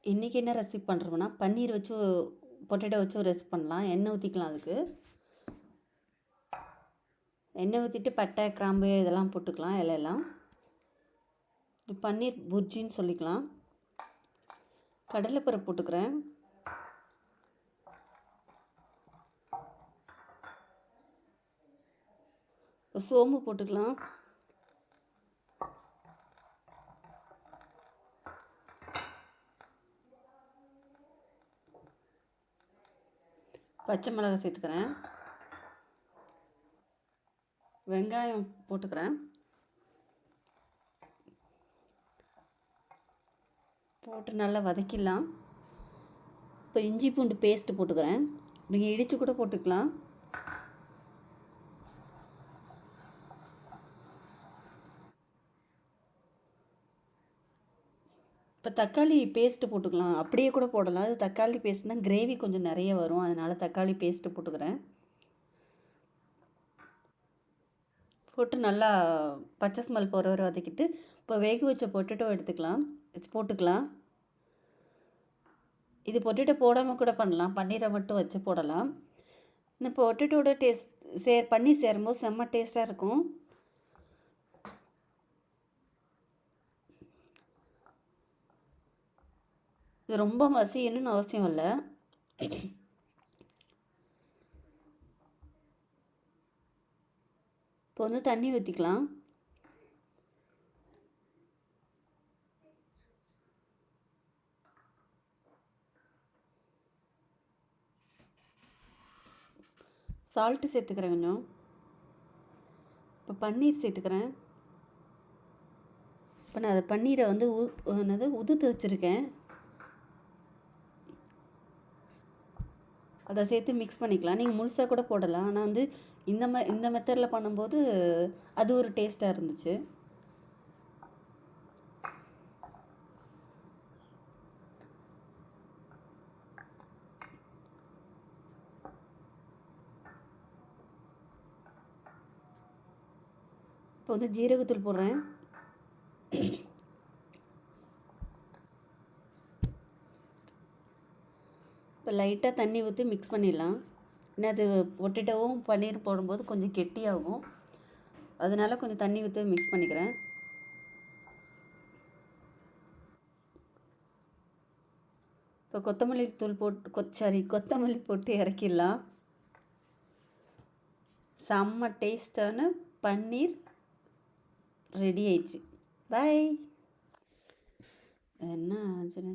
இன்றைக்கி என்ன ரெசிபி பண்ணுறோம்னா பன்னீர் வச்சு பொட்டேட்டோ வச்சு ஒரு ரெசிபி பண்ணலாம். எண்ணெய் ஊற்றிக்கலாம். அதுக்கு எண்ணெய் ஊற்றிட்டு பட்டை கிராம்பு இதெல்லாம் போட்டுக்கலாம். இலையெல்லாம் பன்னீர் புர்ஜின்னு சொல்லிக்கலாம். கடலைப்பருப்பு போட்டுக்கிறேன். சோம்பு போட்டுக்கலாம். பச்சை மிளகாய் சேர்த்துக்கிறேன். வெங்காயம் போட்டுக்கிறேன். போட்டு நல்லா வதக்கிடலாம். இப்போ இஞ்சி பூண்டு பேஸ்ட்டு போட்டுக்கிறேன். நீங்கள் இடித்து கூட போட்டுக்கலாம். இப்போ தக்காளி பேஸ்ட்டு போட்டுக்கலாம். அப்படியே கூட போடலாம். அது தக்காளி பேஸ்ட்னால் கிரேவி கொஞ்சம் நிறைய வரும். அதனால் தக்காளி பேஸ்ட்டு போட்டுக்கிறேன். போட்டு நல்லா பச்சை ஸ்மெல் போகிற வரை வதக்கிட்டு இப்போ வேக வச்ச பொட்டேட்டோ போட்டுக்கலாம். இது பொட்டேட்டோ போடாமல் கூட பண்ணலாம். பன்னீரை மட்டும் வச்சு போடலாம். இந்த பொட்டேட்டோட பன்னீர் சேரும்போது செம்ம டேஸ்ட்டாக இருக்கும். இது ரொம்ப மசியணும்னு அவசியம் இல்லை. இப்போ வந்து தண்ணி ஊற்றிக்கலாம். சால்ட்டு சேர்த்துக்கிறேன் கொஞ்சம். இப்போ பன்னீர் சேர்த்துக்கிறேன். இப்போ நான் அதை பன்னீரை வந்து உதுத்து வச்சுருக்கேன். அதை சேர்த்து மிக்ஸ் பண்ணிக்கலாம். நீங்கள் முழுசாக கூட போடலாம். ஆனால் வந்து இந்த மெத்தடில் பண்ணும்போது அது ஒரு டேஸ்ட்டாக இருந்துச்சு. இப்போ வந்து ஜீரகத்தூள் போடுறேன். இப்போ லைட்டாக தண்ணி ஊற்றி மிக்ஸ் பண்ணிடலாம். ஏன்னா அது பொட்டேட்டோவும் பன்னீர் போடும்போது கொஞ்சம் கெட்டியாகும். அதனால கொஞ்சம் தண்ணி ஊற்றி மிக்ஸ் பண்ணிக்கிறேன். இப்போ கொத்தமல்லி போட்டு இறக்கிடலாம். செம்ம டேஸ்டான பன்னீர் ரெடி ஆயிடுச்சு. பாய். என்ன ஆச்சுன்னு